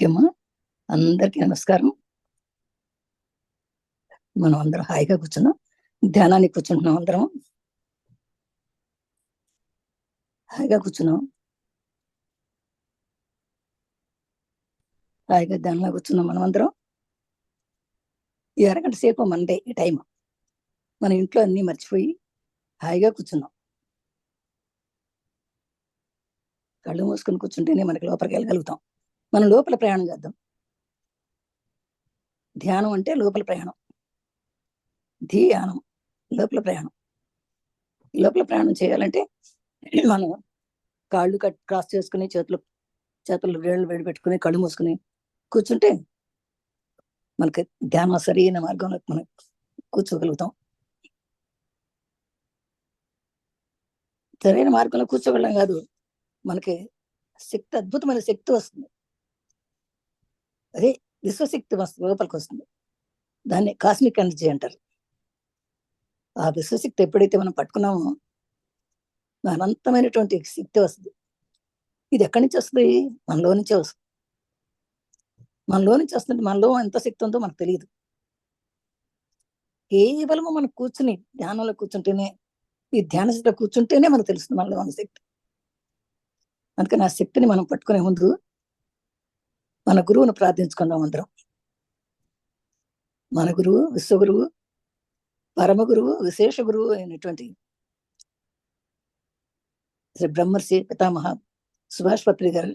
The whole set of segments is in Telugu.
ఓకే అమ్మా, అందరికీ నమస్కారం. మనం అందరం హాయిగా కూర్చున్నాం, ధ్యానానికి కూర్చుంటున్నాం. అందరం హాయిగా కూర్చున్నాం, హాయిగా ధ్యానంలో కూర్చున్నాం. మనం అందరం ఈ అరగంట సేపు మనదే ఈ టైం. మన ఇంట్లో అన్ని మర్చిపోయి హాయిగా కూర్చున్నాం. కళ్ళు మూసుకొని కూర్చుంటేనే మనకి లోపలికి వెళ్ళగలుగుతాం. మనం లోపల ప్రయాణం చేద్దాం. ధ్యానం అంటే లోపల ప్రయాణం, ధ్యానం లోపల ప్రయాణం. లోపల ప్రయాణం చేయాలంటే మనం కాళ్ళు క్రాస్ చేసుకుని చేతులు వేళ్ళు వేడి పెట్టుకుని కళ్ళు మూసుకుని కూర్చుంటే మనకి ధ్యానం సరైన మార్గంలో మనం కూర్చోగలుగుతాం. సరైన మార్గంలో కూర్చోగలం కాదు, మనకి శక్తి, అద్భుతమైన శక్తి వస్తుంది. అదే విశ్వశక్తి వస్తుంది, లోపలికి వస్తుంది. దాన్ని కాస్మిక్ ఎనర్జీ అంటారు. ఆ విశ్వశక్తి ఎప్పుడైతే మనం పట్టుకున్నామో అనంతమైనటువంటి శక్తి వస్తుంది. ఇది ఎక్కడి నుంచి వస్తుంది? మనలో నుంచే వస్తుంది. మనలో నుంచి వస్తుంది. మనలో ఎంత శక్తి ఉందో మనకు తెలియదు. కేవలము మనం కూర్చుని ధ్యానంలో కూర్చుంటేనే, ఈ ధ్యాన స్థితిలో కూర్చుంటేనే మనకు తెలుస్తుంది మనలో ఉన్న శక్తి. అందుకని ఆ శక్తిని మనం పట్టుకునే ముందు మన గురువును ప్రార్థించుకుందాం అందరం. మన గురువు, విశ్వగురువు, పరమ గురువు, విశేష గురువు అయినటువంటి శ్రీ బ్రహ్మర్షి పితామహ సుభాష్ పత్రి గారు,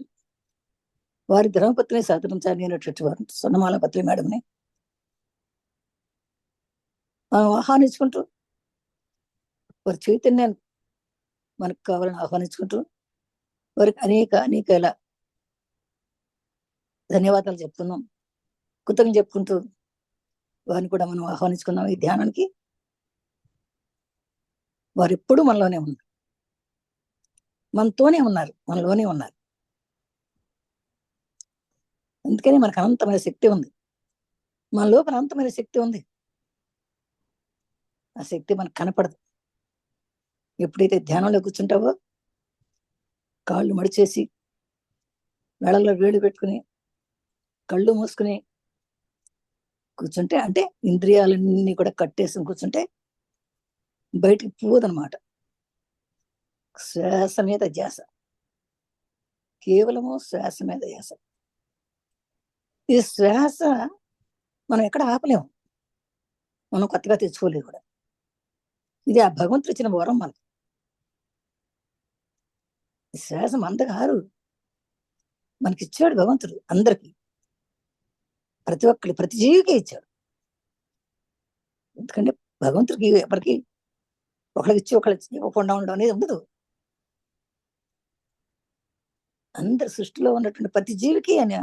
వారి ధర్మపత్రిని సహకరించాలి అనేటువంటి వారు సొన్నమాల పత్రి మేడంని మనం ఆహ్వానించుకుంటూ, వారి చైతన్యాన్ని మనకు కావాలని ఆహ్వానించుకుంటూ, వారికి అనేక ఇలా ధన్యవాదాలు చెప్తున్నాం, కృతజ్ఞతలు చెప్పుకుంటూ వారిని కూడా మనం ఆహ్వానించుకున్నాం ఈ ధ్యానానికి. వారు ఎప్పుడూ మనలోనే ఉన్నారు, మనతోనే ఉన్నారు, మనలోనే ఉన్నారు. అందుకని మనకు అనంతమైన శక్తి ఉంది, మన లోపల అనంతమైన శక్తి ఉంది. ఆ శక్తి మనకు కనపడదు. ఎప్పుడైతే ధ్యానంలో కూర్చుంటావో కాళ్ళు మడిచేసి వేళల్లో వేళ్ళు పెట్టుకుని కళ్ళు మూసుకుని కూర్చుంటే, అంటే ఇంద్రియాలన్నీ కూడా కట్టేసి కూర్చుంటే బయటికి పోదనమాట. శ్వాస మీద ధ్యాస, కేవలము శ్వాస మీద ధ్యాస. ఈ శ్వాస మనం ఎక్కడ ఆపలేము, మనం కొత్తగా తెచ్చుకోలేదు కూడా. ఇది ఆ భగవంతుడు ఇచ్చిన వరం మనకి. శ్వాస మందగారు మనకి ఇచ్చాడు భగవంతుడు, అందరికి, ప్రతి ఒక్కరి, ప్రతి జీవికే ఇచ్చాడు. ఎందుకంటే భగవంతుడికి ఎవరికి ఒకరికి ఇచ్చి ఒకరికి ఇవ్వకుండా ఉండడం అనేది ఉండదు. అందరి సృష్టిలో ఉన్నటువంటి ప్రతి జీవికి ఆయన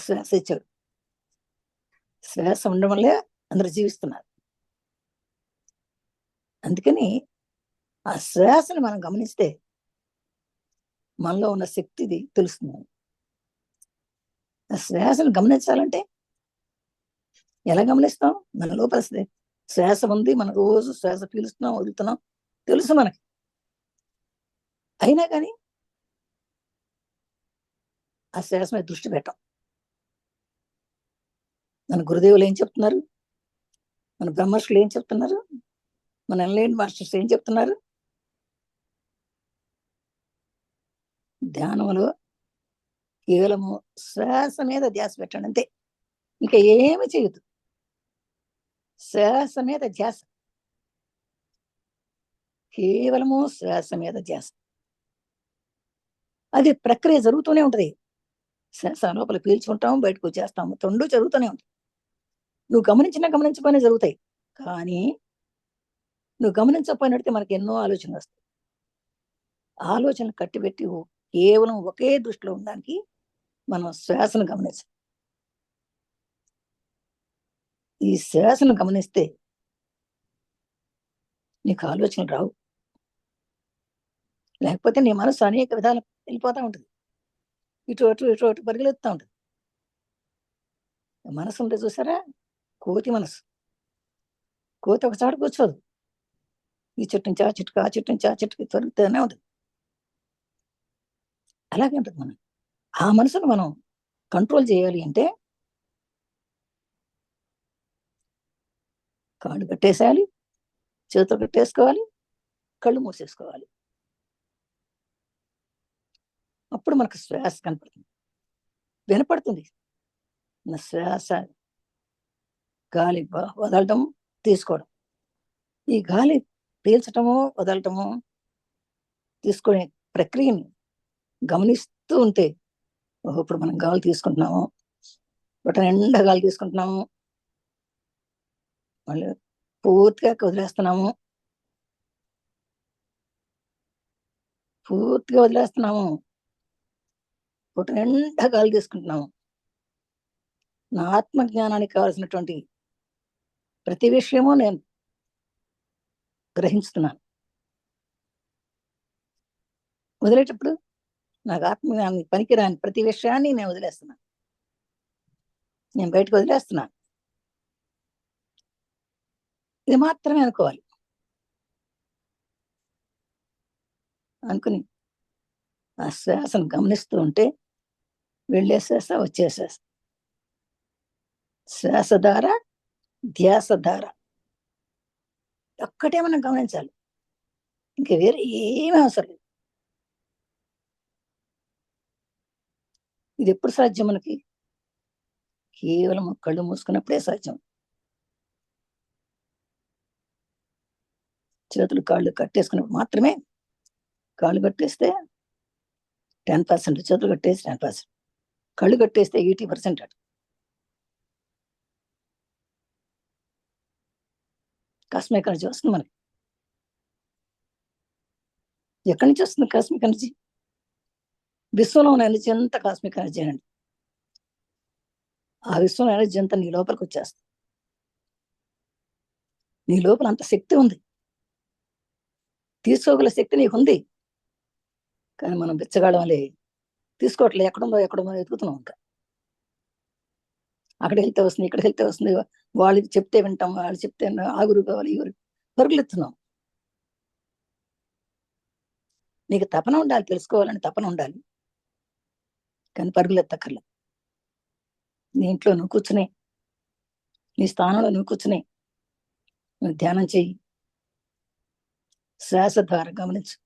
శ్వాస ఇచ్చాడు. శ్వాస ఉండడం వల్లే అందరు జీవిస్తున్నారు. అందుకని ఆ శ్వాసను మనం గమనిస్తే మనలో ఉన్న శక్తిది తెలుస్తుంది. ఆ శ్వాసను గమనించాలంటే ఎలా గమనిస్తాం? మన లోపల శ్వాస ఉంది, మనం రోజు శ్వాస పీలుస్తున్నాం, వదులుతున్నాం, తెలుసు మనకి. అయినా కానీ ఆ శ్వాస మీద దృష్టి పెట్టాం. మన గురుదేవులు ఏం చెప్తున్నారు, మన బ్రహ్మర్షులు ఏం చెప్తున్నారు, మన ఎన్లైన్ మాస్టర్స్ ఏం చెప్తున్నారు? ధ్యానంలో కేవలము శ్వాస మీద ధ్యాస పెట్టండి, అంతే. ఇంకా ఏమి చేయదు, శ్వాస మీద ధ్యాస, కేవలము శ్వాస మీద ధ్యాస. అది ప్రక్రియ జరుగుతూనే ఉంటది. శ్వాస లోపల పీల్చుకుంటాం, బయటకు వచ్చేస్తాము, రెండు జరుగుతూనే ఉంటాయి. నువ్వు గమనించకపోయినా జరుగుతాయి. కానీ నువ్వు గమనించకపోయినట్టే మనకి ఎన్నో ఆలోచనలు వస్తాయి. ఆలోచనలు కట్టిపెట్టి కేవలం ఒకే దృష్టిలో ఉండడానికి మనం శ్వాసను గమనించాలి. ఈ శ్వాసను గమనిస్తే నీకు ఆలోచనలు రావు. లేకపోతే నీ మనసు అనేక విధాలు వెళ్ళిపోతూ ఉంటుంది, ఇటు అటు పరిగెలుస్తూ ఉంటుంది. మనసు ఉంటే చూసారా, కోతి మనసు. కోతి ఒక చోట కూర్చోదు, ఈ చెట్టు నుంచి ఆ చెట్టుకు, ఆ చెట్టు నుంచి ఆ చెట్టుకి తొలుగుతూనే ఉంటుంది. అలాగే ఉంటుంది మనం. ఆ మనసును మనం కంట్రోల్ చేయాలి అంటే కాళ్ళు కట్టేసేయాలి, చేతులు కట్టేసుకోవాలి, కళ్ళు మూసేసుకోవాలి. అప్పుడు మనకు శ్వాస కనపడుతుంది, వినపడుతుంది. నా శ్వాస, గాలి వదలటం, తీసుకోవడం. ఈ గాలి పీల్చటము, వదలటము, తీసుకునే ప్రక్రియని గమనిస్తూ ఉంటే, ఇప్పుడు మనం గాలి తీసుకుంటున్నాము, బట్ట నిండా గాలి తీసుకుంటున్నాము, మళ్ళీ పూర్తిగా వదిలేస్తున్నాము, పూర్తిగా వదిలేస్తున్నాము, బట్ట నిండా గాలి తీసుకుంటున్నాము. నా ఆత్మజ్ఞానానికి కావాల్సినటువంటి ప్రతి విషయము నేను గ్రహిస్తున్నాను. వదిలేటప్పుడు నాకు ఆత్మజ్ఞానం పనికిరాని ప్రతి విషయాన్ని నేను వదిలేస్తున్నాను, నేను బయటకు వదిలేస్తున్నాను. ఇది మాత్రమే అనుకోవాలి. అనుకుని ఆ శ్వాసను గమనిస్తూ ఉంటే వెళ్ళే శ్వాస, వచ్చే శ్వాస, శ్వాసధార, ధ్యాసధార ఒక్కటే మనం గమనించాలి, ఇంకా వేరే ఏమీ అవసరం లేదు. ఇది ఎప్పుడు సాధ్యం మనకి? కేవలం కళ్ళు మూసుకున్నప్పుడే సాధ్యం. చేతులు కాళ్ళు కట్టేసుకున్నప్పుడు మాత్రమే. కాళ్ళు కట్టేస్తే 10%, చేతులు కట్టేసి 10%, కళ్ళు కట్టేస్తే 80% అటు. కాస్మిక్ ఎనర్జీ వస్తుంది మనకి. ఎక్కడి నుంచి వస్తుంది కాస్మిక్ ఎనర్జీ? విశ్వంలో ఉన్న ఎనర్జీ అంతా కాస్మిక్ ఎనర్జీ అండి. ఆ విశ్వం ఎనర్జీ అంతా నీ లోపలికి వచ్చేస్తుంది. నీ లోపల అంత శక్తి ఉంది, తీసుకోగల శక్తి నీకు ఉంది. కానీ మనం బిచ్చగాళ్ళం వల్లే తీసుకోవట్లే. ఎక్కడుందో వెతుకుతున్నాం. ఇంకా అక్కడికి వెళ్తే వస్తుంది, ఇక్కడికి వెళ్తే వస్తుంది, వాళ్ళు చెప్తే వింటాం, వాళ్ళు చెప్తే ఆ గురు కావాలి, ఈ గురు, పరుగులెత్తున్నాం. నీకు తపన ఉండాలి, తెలుసుకోవాలని తపన ఉండాలి, కానీ పరుగులెత్తక్కర్లే. నీ ఇంట్లో నువ్వు కూర్చుని, నీ స్థానంలో నువ్వు కూర్చుని నువ్వు ధ్యానం చెయ్యి, శ్వాసధార గమనించు,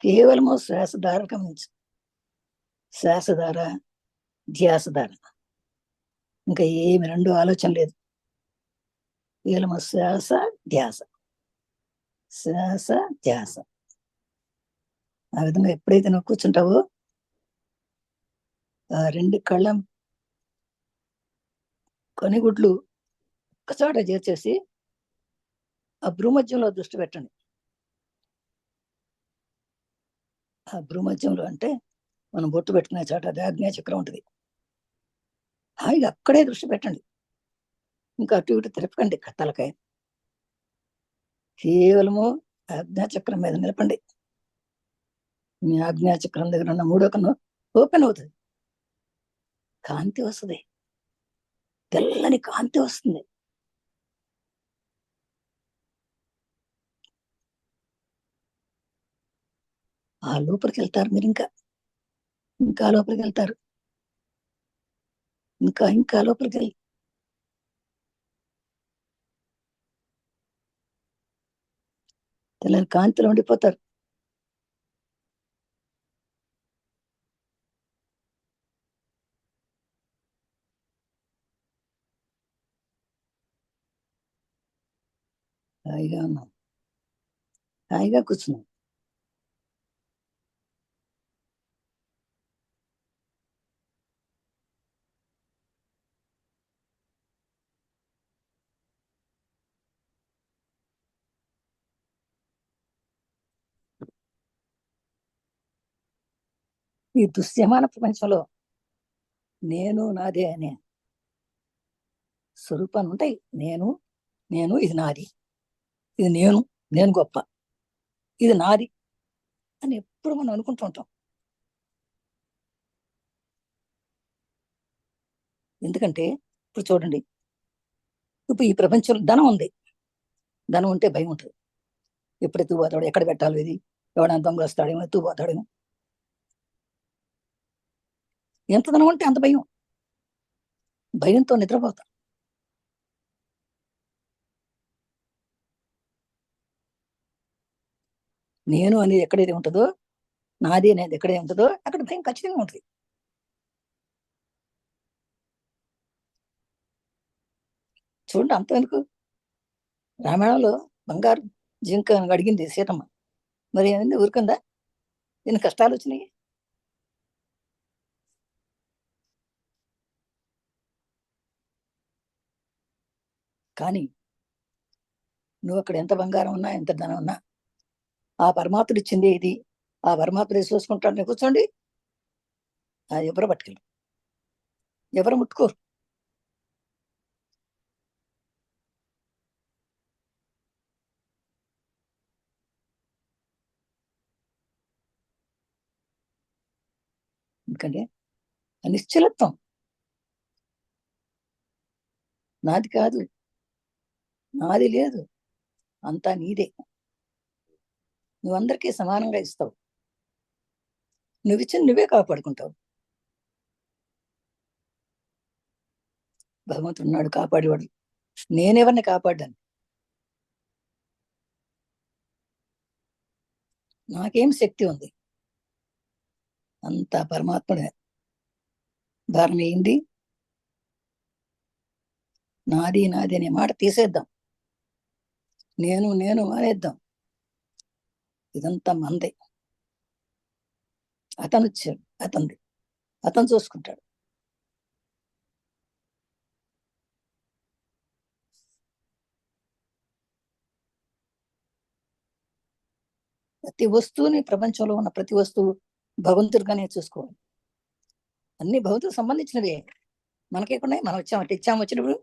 కేవలము శ్వాసధార గమనించు. శ్వాసధార, ధ్యాసధార, ఇంకా ఏమి రెండు ఆలోచన లేదు. కేవలము శ్వాస, ధ్యాస, శ్వాస, ధ్యాస. ఆ విధంగా ఎప్పుడైతే నువ్వు కూర్చుంటావో ఆ రెండు కళ్ళ కొనిగుడ్లు ఒక్కచోట చేర్చేసి ఆ భ్రూమధ్యంలో దృష్టి పెట్టండి. ఆ భ్రూమధ్యంలో అంటే మనం బొట్టు పెట్టుకునే చోట అది ఆజ్ఞా చక్రం ఉంటుంది. హాయిగా అక్కడే దృష్టి పెట్టండి, ఇంకా అటు ఇటు తిరపకండి తలకాయ. కేవలము ఆజ్ఞాచక్రం మీద నిలపండి. మీ ఆజ్ఞాచక్రం దగ్గర ఉన్న మూడో కన్ను ఓపెన్ అవుతుంది, కాంతి వస్తుంది, తెల్లని కాంతి వస్తుంది. ఆ లోపలికి వెళ్తారు మీరు, ఇంకా లోపలికి వెళ్తారు, ఇంకా లోపలికి వెళ్ళి తెల్లని కాంతిలో ఉండిపోతారు. హాయిగా ఉన్నాం, హాయిగా కూర్చున్నాం. ఈ దృశ్యమాన ప్రపంచంలో నేను, నాదే అనే స్వరూపాన్ని ఉంటాయి. నేను ఇది నాది, ఇది నేను గొప్ప, ఇది నాది అని ఎప్పుడు మనం అనుకుంటూ ఉంటాం. ఎందుకంటే ఇప్పుడు చూడండి, ఇప్పుడు ఈ ప్రపంచంలో ధనం ఉంది, ధనం ఉంటే భయం ఉంటుంది. ఎప్పుడు ఎత్తుకుపోతాడు, ఎక్కడ పెట్టాలి, ఇది ఎవడైనా దొంగ వస్తాడేమో, ఎత్తుకుపోతాడేమో. ఎంత ధనం ఉంటే అంత భయం. భయంతో నిద్రపోతాం. నేను అనేది ఎక్కడైతే ఉంటుందో, నాది అనేది ఎక్కడైతే ఉంటుందో అక్కడ భయం ఖచ్చితంగా ఉంటుంది. చూడండి, అంత ఎందుకు. రామాయణంలో బంగారు జింక అడిగింది సీతమ్మ, మరి ఏమైంది, ఊరుకుందా? ఎన్ని కష్టాలు వచ్చినాయి. కానీ నువ్వు అక్కడ ఎంత బంగారం ఉన్నా, ఎంత ధనం ఉన్నా, ఆ పరమాత్ముడు ఇచ్చింది ఇది, ఆ పరమాత్ముడు చూసుకుంటాడు. నేను కూర్చోండి, అది ఎవరు పట్టుకెళ్ళరు, ఎవరు ముట్టుకోరు. ఎందుకంటే నిశ్చలత్వం. నాది కాదు, నాది లేదు, అంతా నీదే. నువ్వు అందరికీ సమానంగా ఇస్తావు. నువ్వు ఇచ్చిన నువ్వే కాపాడుకుంటావు. భగవంతుడు ఉన్నాడు కాపాడేవాడు. నేనెవరిని కాపాడ్డాను? నాకేం శక్తి ఉంది? అంతా పరమాత్ముడే ధారణ అయింది. నాది నాది అనే మాట తీసేద్దాం, నేను నేను మానేద్దాం. ఇదంతా మందే. అతను వచ్చాడు, అతనిది, అతను చూసుకుంటాడు. ప్రతి వస్తువుని, ప్రపంచంలో ఉన్న ప్రతి వస్తువు భగవంతుడిగానే చూసుకోవాలి. అన్ని భగవంతుడికి సంబంధించినవే. మనకేకుండా మనం వచ్చామంటే ఇచ్చాము, వచ్చినప్పుడు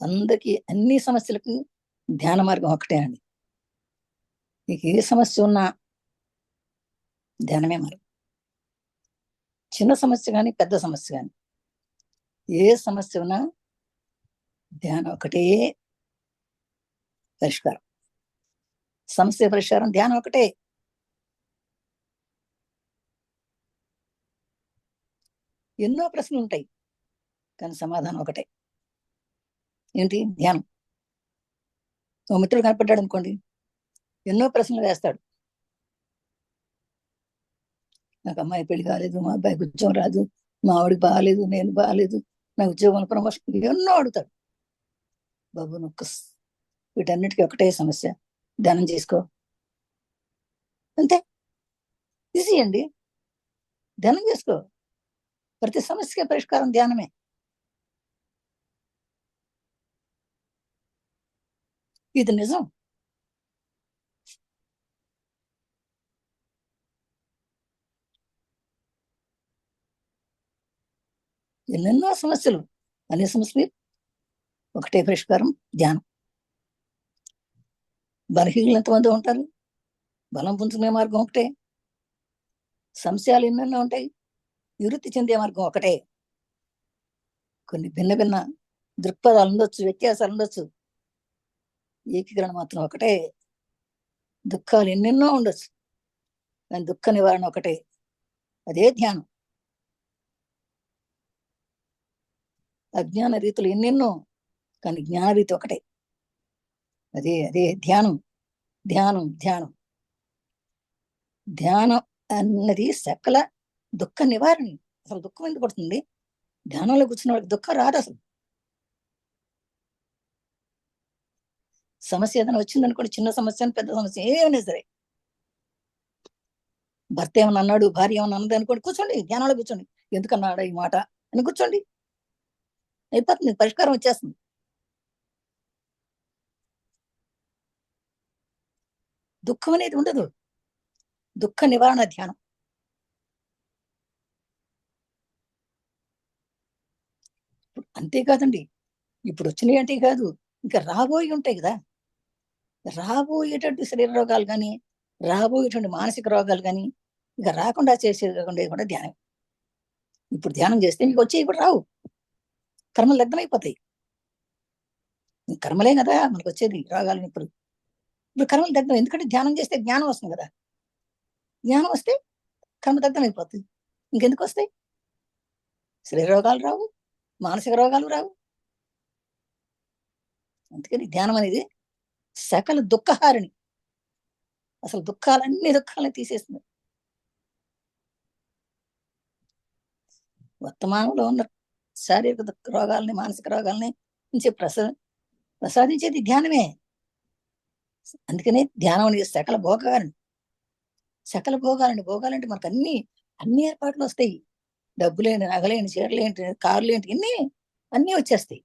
అందరికీ అన్ని సమస్యలకు ధ్యాన మార్గం ఒకటే అండి. నీకు ఏ సమస్య ఉన్నా ధ్యానమే మార్గం. చిన్న సమస్య కానీ పెద్ద సమస్య కానీ ఏ సమస్య ఉన్నా ధ్యానం ఒకటే పరిష్కారం. సమస్య పరిష్కారం ధ్యానం ఒకటే. ఎన్నో ప్రశ్నలు ఉంటాయి కానీ సమాధానం ఒకటే. ఏంటి? ధ్యానం. ఓ మిత్రుడు కనపడ్డాడు అనుకోండి, ఎన్నో ప్రశ్నలు వేస్తాడు. నాకు అమ్మాయి పెళ్లి కాలేదు, మా అబ్బాయికి ఉద్యోగం రాదు, మా ఆవిడికి బాగాలేదు, నేను బాగాలేదు, నా ఉద్యోగం ప్రమోషన్, ఎన్నో అడుగుతాడు. బాబు నువ్వు వీటన్నిటికీ ఒకటే సమస్య, ధ్యానం చేసుకో, అంతే. ఈజీ అండి, ధ్యానం చేసుకో. ప్రతి సమస్యకి పరిష్కారం ధ్యానమే. ఇది నిజం. ఎన్నెన్నో సమస్యలు, అన్ని సమస్యలు ఒకటే పరిష్కారం, ధ్యానం. బలహీనలు ఎంతమంది ఉంటారు? బలం పుంజుకునే మార్గం ఒకటే. సంశయాలు ఎన్నెన్నో ఉంటాయి, నివృత్తి చెందే మార్గం ఒకటే. కొన్ని భిన్న భిన్న దృక్పథాలు ఉండొచ్చు, వ్యత్యాసాలు ఉండొచ్చు, ఏకీకరణ మాత్రం ఒకటే. దుఃఖాలు ఎన్నెన్నో ఉండొచ్చు కానీ దుఃఖ నివారణ ఒకటే, అదే ధ్యానం. అజ్ఞాన రీతులు ఎన్నెన్నో కానీ జ్ఞాన రీతి ఒకటే, అదే అదే ధ్యానం. ధ్యానం ధ్యానం ధ్యానం అన్నది సకల దుఃఖ నివారణ. అసలు దుఃఖం ఎందుకు పడుతుంది? ధ్యానంలో కూర్చున్న వాళ్ళకి దుఃఖం రాదు అసలు. సమస్య ఏదైనా వచ్చిందనుకోండి, చిన్న సమస్య పెద్ద సమస్య ఏమైనా సరే, భర్త ఏమన్నా అన్నాడు, భార్య ఏమన్నా అన్నది అనుకోండి, కూర్చోండి, ధ్యానంలో కూర్చోండి. ఎందుకన్నాడా ఈ మాట అని కూర్చోండి, అయిపోతుంది, పరిష్కారం వచ్చేస్తుంది. దుఃఖం అనేది ఉండదు, దుఃఖ నివారణ ధ్యానం. అంతేకాదండి, ఇప్పుడు వచ్చినాయి అంటే కాదు, ఇంకా రాబోయి ఉంటాయి కదా. రాబోయేటటువంటి శరీర రోగాలు కానీ, రాబోయేటువంటి మానసిక రోగాలు కానీ ఇక రాకుండా చేసేది కూడా ధ్యానం. ఇప్పుడు ధ్యానం చేస్తే మీకు వచ్చి ఇప్పుడు రావు, కర్మలు లగ్నమైపోతాయి. కర్మలే కదా మనకు వచ్చేది రోగాలు. ఇప్పుడు ఇప్పుడు కర్మలు తగ్గడం, ఎందుకంటే ధ్యానం చేస్తే జ్ఞానం వస్తుంది కదా. జ్ఞానం వస్తే కర్మ దగ్ధం అయిపోతుంది. ఇంకెందుకు వస్తాయి? శరీర రోగాలు రావు, మానసిక రోగాలు రావు. అందుకని ధ్యానం అనేది సకల దుఃఖహారిణి. అసలు అన్ని దుఃఖాలను తీసేస్తుంది. వర్తమానంలో ఉన్న శారీరక రోగాల్ని, మానసిక రోగాల్ని నుంచి ప్రసాదించేది ధ్యానమే. అందుకనే ధ్యానం అనేది సకల భోగాలని. సకల భోగాలంటే మనకు అన్ని ఏర్పాట్లు వస్తాయి. డబ్బులేంటి, నగలేంటి, చీరలేంటి, కార్లేంటి, అన్నీ వచ్చేస్తాయి.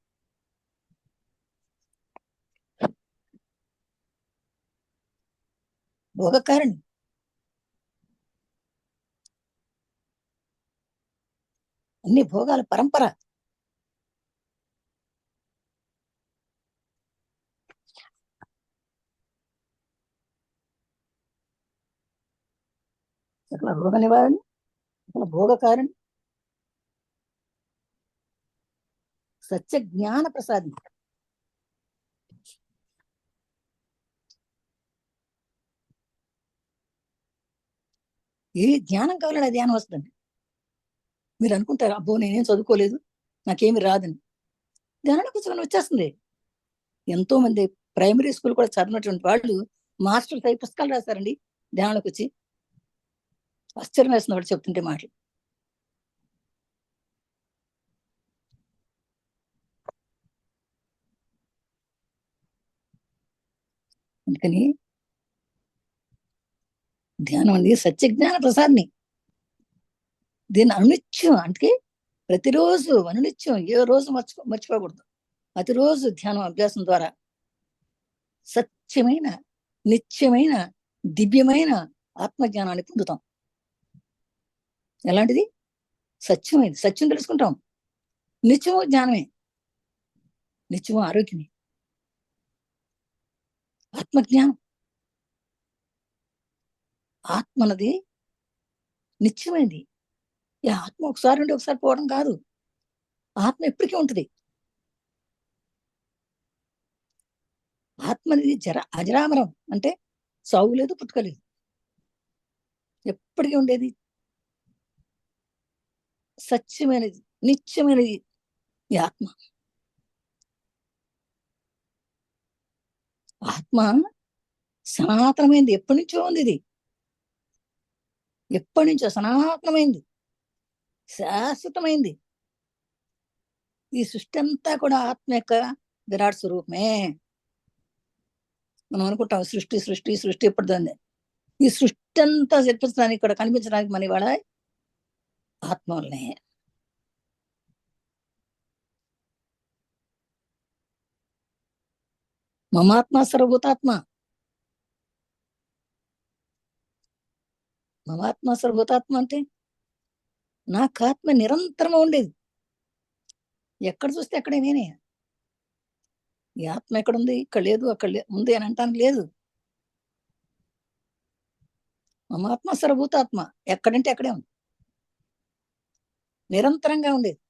భోగకారణి. అన్ని భోగాల పరంపర. సకల భోగ నివారణ, సకల భోగకారణి, సత్య జ్ఞాన ప్రసాది. ఏ జ్ఞానం కావాలని ఆ ధ్యానం వస్తుంది. మీరు అనుకుంటారు, అబ్బో నేనేం చదువుకోలేదు, నాకేమి రాదని. ధ్యానానికి కూర్చొని వచ్చేస్తుంది. ఎంతో మంది ప్రైమరీ స్కూల్ కూడా చదివినటువంటి వాళ్ళు మాస్టర్స్ అయి పుస్తకాలు రాశారండి ధ్యానంలోకి వచ్చి. ఆశ్చర్యం వేసిన వాడు చెప్తుంటే మాటలు. అందుకని ధ్యానం అనేది సత్యజ్ఞాన ప్రసాద్ని. దీన్ని అనునిత్యం, అంటే ప్రతిరోజు అనునిత్యం, ఏ రోజు మర్చిపోకూడదు. ప్రతిరోజు ధ్యానం అభ్యాసం ద్వారా సత్యమైన, నిత్యమైన, దివ్యమైన ఆత్మజ్ఞానాన్ని పొందుతాం. ఎలాంటిది? సత్యమైంది. సత్యం తెలుసుకుంటాం. నిత్యము జ్ఞానమే, నిత్యము ఆరోగ్యమే, ఆత్మజ్ఞానం. ఆత్మనది నిత్యమైంది. ఈ ఆత్మ ఒకసారి ఉండి ఒకసారి పోవడం కాదు. ఆత్మ ఎప్పటికీ ఉంటుంది. ఆత్మ అనేది అజరామరం, అంటే సావు లేదు, పుట్టుక లేదు, ఎప్పటికీ ఉండేది, సత్యమైనది, నిత్యమైనది ఈ ఆత్మ. ఆత్మ సనాతనమైంది, ఎప్పటి నుంచో ఉంది. ఇది ఎప్పటి నుంచో సనాతనమైంది, శాశ్వతమైంది. ఈ సృష్టి అంతా కూడా ఆత్మ యొక్క విరాట్ స్వరూపమే. మనం అనుకుంటాం సృష్టి సృష్టి సృష్టి ఎప్పుడుదండి. ఈ సృష్టి అంతా జరిపించడానికి, ఇక్కడ కనిపించడానికి మన ఇవాళ ఆత్మ వల్లనే. మమాత్మ సర్వభూతాత్మ. మమాత్మ సర్వభూతాత్మ అంటే నాకు ఆత్మ నిరంతరం ఉండేది. ఎక్కడ చూస్తే అక్కడే నేనే. ఈ ఆత్మ ఎక్కడుంది, ఇక్కడ లేదు, అక్కడ ఉంది అని అంటానికి లేదు. మమాత్మ సర్వభూతాత్మ ఎక్కడంటే అక్కడే ఉంది, నిరంతరంగా ఉండేది.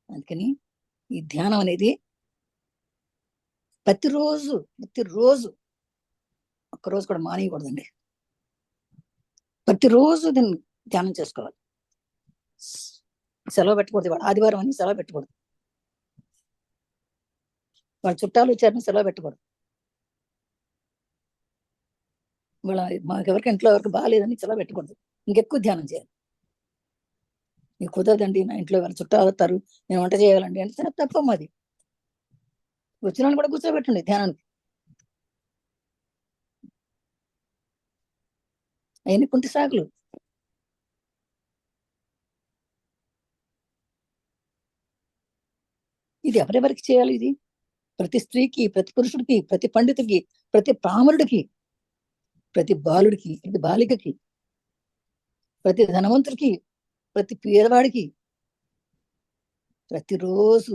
అందుకని ఈ ధ్యానం అనేది ప్రతిరోజు ఒక్కరోజు కూడా మానేయకూడదండి. ప్రతిరోజు దీన్ని ధ్యానం చేసుకోవాలి. సెలవు పెట్టకూడదు. ఇవాళ ఆదివారం అని సెలవు పెట్టకూడదు. వాళ్ళ చుట్టాలు వచ్చారని సెలవు పెట్టకూడదు. ఇవాళ మాకెవరికి ఇంట్లో ఎవరికి బాగాలేదని సెలవు పెట్టకూడదు. ఇంకెక్కువ ధ్యానం చేయాలి. నీకు కుదరదండి, నా ఇంట్లో ఎవరు చుట్టాలు వస్తారు, నేను వంట చేయాలండి అంటే తప్పమ్మ. అది వచ్చిన వాళ్ళు కూడా కూర్చోబెట్టండి ధ్యానానికి. అయిన కుంటి సాకులు. ఇది ఎవరెవరికి చేయాలి? ఇది ప్రతి స్త్రీకి, ప్రతి పురుషుడికి, ప్రతి పండితుడికి, ప్రతి పామరుడికి, ప్రతి బాలుడికి, ప్రతి బాలికకి, ప్రతి ధనవంతుడికి, ప్రతి పేదవాడికి ప్రతిరోజు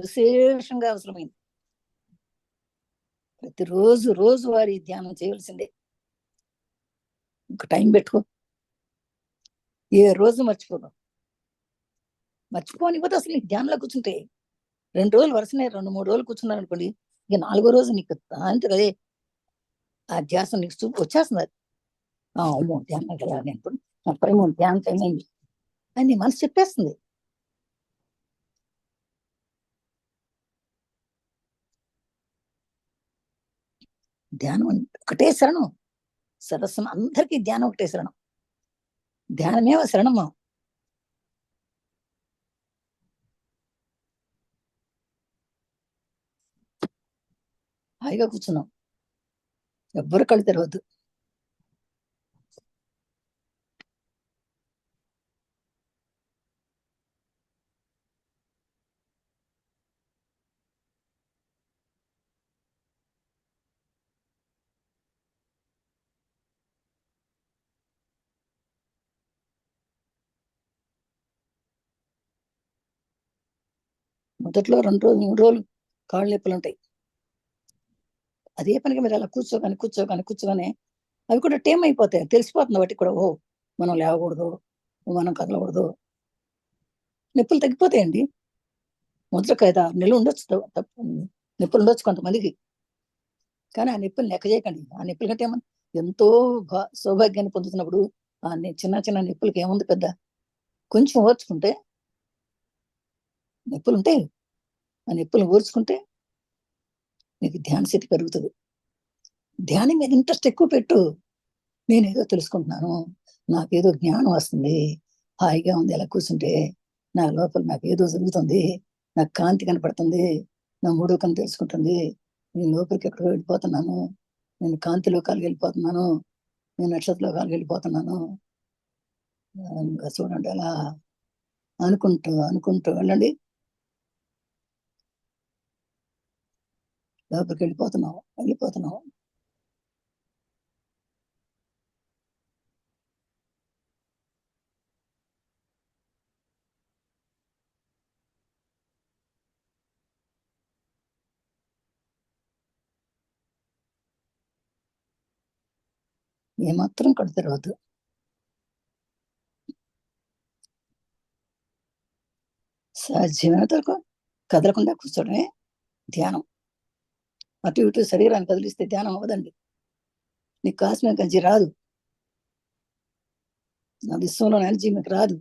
విశేషంగా అవసరమైంది. రోజు వారి ధ్యానం చేయవలసిందే. ఒక టైం పెట్టుకో, ఏ రోజు మర్చిపోదాం. మర్చిపోనివ్వదు అసలు. నీకు ధ్యానంలో కూర్చుంటే 2 రోజులు వరుసనే 2-3 రోజులు కూర్చున్నారు అనుకోండి, ఇక 4గో రోజు నీకు అదే ఆ ధ్యాస నీకు వచ్చేస్తుంది. అమ్మో ధ్యానం కదా నేను ఇప్పుడు అప్పుడేమో ధ్యానం టైం అయింది అని నీ మనసు చెప్పేస్తుంది. ధ్యానం ఒకటే శరణం. సరస్వం అందరికీ ధ్యానం ఒకటే శరణం. ధ్యానమేవ శరణమా. హాయిగా కూర్చున్నాం, ఎవ్వరు కళ్ళు తెరవద్దు. మొదట్లో 2 రోజులు 3 రోజులు కాళ్ళు నొప్పులు ఉంటాయి. అదే పనిగా మీరు అలా కూర్చోగానే అవి కూడా టేమ్ అయిపోతాయి. తెలిసిపోతుంది వాటికి కూడా, ఓ మనం లేవకూడదు, మనం కదలకూడదు. నొప్పులు తగ్గిపోతాయండి. మొదట కదా నెలలు ఉండొచ్చు, నొప్పులు ఉండొచ్చు కొంతమందికి. కానీ ఆ నొప్పులు లెక్క చేయకండి. ఆ నొప్పుల కంటే ఎంతో సౌభాగ్యాన్ని పొందుతున్నప్పుడు ఆ చిన్న చిన్న నొప్పులకి ఏముంది పెద్ద. కొంచెం ఓర్చుకుంటే నొప్పులు ఉంటాయి. ఆ నొప్పులు ఓర్చుకుంటే నీకు ధ్యాన శక్తి పెరుగుతుంది. ధ్యానం మీద ఇంట్రెస్ట్ ఎక్కువ పెట్టు. నేనేదో తెలుసుకుంటున్నాను, నాకేదో జ్ఞానం వస్తుంది, హాయిగా ఉంది ఎలా కూర్చుంటే, నా లోపల నాకు ఏదో జరుగుతుంది, నాకు కాంతి కనపడుతుంది, నా మూడో కన్ను తెలుసుకుంటుంది, నేను లోపలికి ఎక్కడికి వెళ్ళిపోతున్నాను, నేను కాంతి లోకాలకు వెళ్ళిపోతున్నాను, నేను నక్షత్ర లోకాలకు వెళ్ళిపోతున్నాను. ఇంకా చూడండి అలా అనుకుంటూ వెళ్ళండి. లోపలికి వెళ్ళిపోతున్నావు. ఏమాత్రం కళ్ళు తెరవద్దు. సాధ్యమైనంత వరకు కదలకుండా కూర్చోడమే ధ్యానం. అటు ఇటు శరీరాన్ని కదిలిస్తే ధ్యానం అవ్వదండి. నీకు కాస్మిక గంజి రాదు, నా విశ్వంలో ఎనర్జీ మీకు రాదు.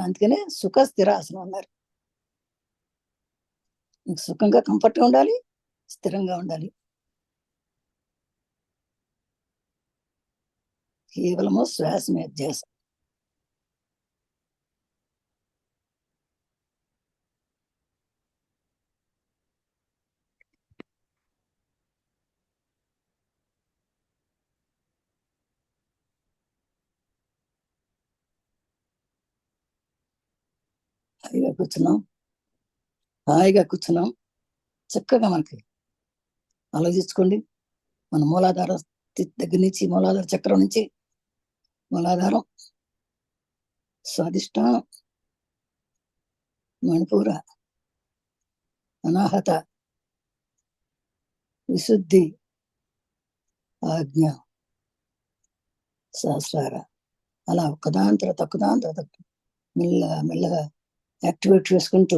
అందుకనే సుఖ స్థిరాసనం అన్నారు. నీకు సుఖంగా కంఫర్ట్గా ఉండాలి, స్థిరంగా ఉండాలి. కేవలము శ్వాస మీద ధ్యాస. హాయిగా కూర్చున్నాం. చక్కగా మనకి ఆలోచించుకోండి. మన మూలాధార దగ్గర నుంచి, మూలాధార చక్రం నుంచి, మూలాధారం, స్వాదిష్టానం, మణిపూర, అనాహత, విశుద్ధి, ఆజ్ఞ, సహస్రార, అలా ఒకదాని తర్వాత మెల్లగా యాక్టివేట్ చేసుకుంటూ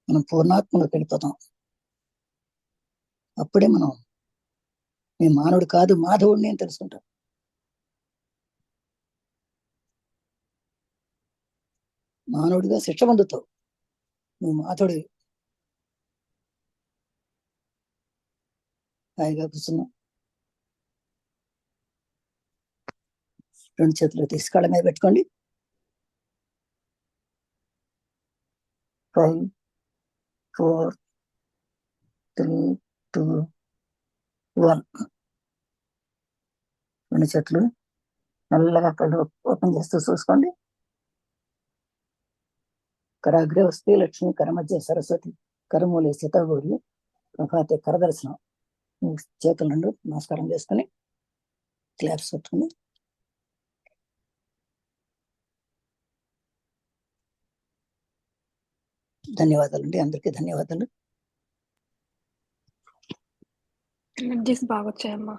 మనం పూర్ణాత్మలోకి వెళ్ళిపోతాం. అప్పుడే మనం నేను మానవుడు కాదు మాధవుడిని అని తెలుసుకుంటాం. మానవుడిగా శిక్ష పొందుతావు, నువ్వు మాధవుడివి. హాయిగా కూర్చున్నావు. 2 చేతులు తీసి కళ్ళ మీద పెట్టుకోండి. 5, 4, 3, 2, 1. 2 చేతులు నల్లగా కళ్ళు ఓపెన్ చేస్తూ చూసుకోండి. కరాగ్రే వస్తే లక్ష్మి, కరమధ్య సరస్వతి, కరమూలే సీతాగౌరి, ప్రభాతే కరదర్శనం. చేతులు 2 నమస్కారం చేసుకుని క్లాప్స్ కొట్టుకుని ధన్యవాదాలండి. అందరికీ ధన్యవాదాలు. ఎనర్జీస్ బాగొచ్చాయమ్మా.